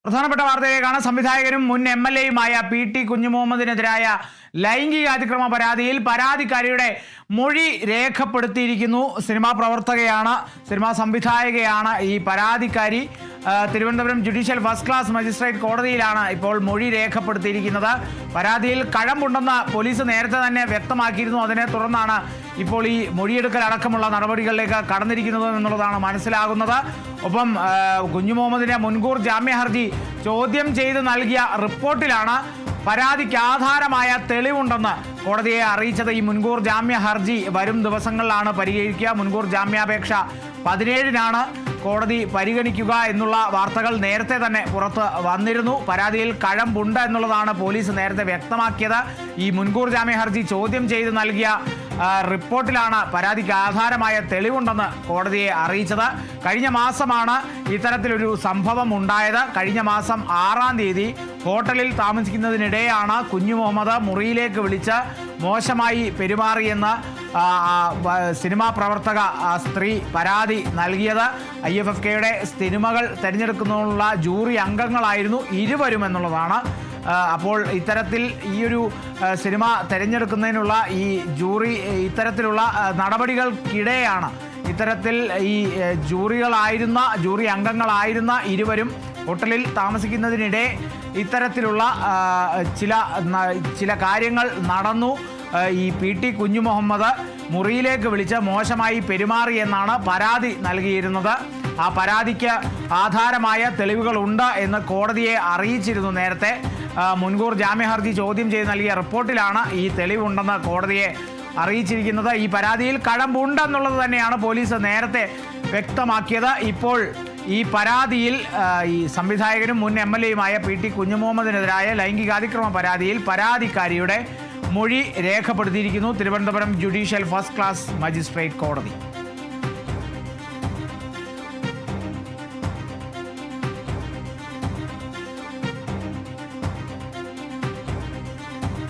പ്രധാനപ്പെട്ട വാർത്തയിലേക്കാണ്. സംവിധായകനും മുൻ MLA-യുമായ PT കുഞ്ഞുമുഹമ്മദിനെതിരായ ലൈംഗികാതിക്രമ പരാതിയിൽ പരാതിക്കാരിയുടെ മൊഴി രേഖപ്പെടുത്തിയിരിക്കുന്നു. സിനിമാ പ്രവർത്തകയാണ്, സിനിമാ സംവിധായകയാണ് ഈ പരാതിക്കാരി. Thiruvananthapuram judicial first class magistrate കോടതിയിലാണ് ഇപ്പോൾ മൊഴി രേഖപ്പെടുത്തിയിരിക്കുന്നത്. പരാതിയിൽ കഴമ്പുണ്ടെന്ന് പോലീസ് നേരത്തെ തന്നെ വ്യക്തമാക്കിയിരുന്നു. അതിനെ തുടർന്നാണ് ഇപ്പോൾ ഈ മൊഴിയെടുക്കൽ അടക്കമുള്ള നടപടികളിലേക്ക് കടന്നിരിക്കുന്നത് എന്നുള്ളതാണ് മനസ്സിലാകുന്നത്. ഒപ്പം കുഞ്ഞുമുഹമ്മദിന്റെ മുൻകൂർ ജാമ്യ ഹർജി ചോദ്യം ചെയ്ത് നൽകിയ റിപ്പോർട്ടിലാണ് പരാതിക്ക് ആധാരമായ തെളിവുണ്ടെന്ന് കോടതിയെ അറിയിച്ചത്. ഈ മുൻകൂർ ജാമ്യ ഹർജി വരും ദിവസങ്ങളിലാണ് പരിഗണിക്കുക. മുൻകൂർ ജാമ്യാപേക്ഷ 17-നാണ് കോടതി പരിഗണിക്കുക എന്നുള്ള വാർത്തകൾ നേരത്തെ തന്നെ പുറത്ത് വന്നിരുന്നു. പരാതിയിൽ കഴമ്പുണ്ട് എന്നുള്ളതാണ് പോലീസ് നേരത്തെ വ്യക്തമാക്കിയത്. ഈ മുൻകൂർ ജാമ്യ ഹർജി ചോദ്യം ചെയ്ത് നൽകിയ റിപ്പോർട്ടിലാണ് പരാതിക്ക് ആധാരമായ തെളിവുണ്ടെന്ന് കോടതിയെ അറിയിച്ചത്. കഴിഞ്ഞ മാസമാണ് ഇത്തരത്തിലൊരു സംഭവം ഉണ്ടായത്. കഴിഞ്ഞ മാസം 6-ാം തീയതി ഹോട്ടലിൽ താമസിക്കുന്നതിനിടെയാണ് കുഞ്ഞുമുഹമ്മദ് മുറിയിലേക്ക് വിളിച്ച് മോശമായി പെരുമാറിയെന്ന് സിനിമാ പ്രവർത്തക സ്ത്രീ പരാതി നൽകിയത്. IFFKയുടെ സിനിമകൾ തിരഞ്ഞെടുക്കുന്നതിനുള്ള ജൂറി അംഗങ്ങളായിരുന്നു ഇരുവരും എന്നുള്ളതാണ്. അപ്പോൾ ഇത്തരത്തിൽ ഈയൊരു സിനിമ തിരഞ്ഞെടുക്കുന്നതിനുള്ള ഈ ജൂറി ഇത്തരത്തിലുള്ള നടപടികൾക്കിടെയാണ് ഇത്തരത്തിൽ ഈ ജൂറി അംഗങ്ങളായിരുന്ന ഇരുവരും ഹോട്ടലിൽ താമസിക്കുന്നതിനിടെ ഇത്തരത്തിലുള്ള ചില കാര്യങ്ങൾ നടന്നു. ഈ PT കുഞ്ഞുമുഹമ്മദ് മുറിയിലേക്ക് വിളിച്ച് മോശമായി പെരുമാറി എന്നാണ് പരാതി നൽകിയിരുന്നത്. ആ പരാതിക്ക് ആധാരമായ തെളിവുകളുണ്ട് എന്ന് കോടതിയെ അറിയിച്ചിരുന്നു നേരത്തെ. മുൻകൂർ ജാമ്യ ഹർജി ചോദ്യം ചെയ്ത് നൽകിയ റിപ്പോർട്ടിലാണ് ഈ തെളിവുണ്ടെന്ന് കോടതിയെ അറിയിച്ചിരിക്കുന്നത്. ഈ പരാതിയിൽ കഴമ്പുണ്ടെന്നുള്ളത് തന്നെയാണ് പോലീസ് നേരത്തെ വ്യക്തമാക്കിയത്. ഇപ്പോൾ ഈ പരാതിയിൽ ഈ സംവിധായകനും മുൻ MLA-യുമായ PT കുഞ്ഞുമുഹമ്മദിനെതിരായ ലൈംഗികാതിക്രമ പരാതിയിൽ പരാതിക്കാരിയുടെ മൊഴി രേഖപ്പെടുത്തിയിരിക്കുന്നു Thiruvananthapuram judicial first class magistrate കോടതി.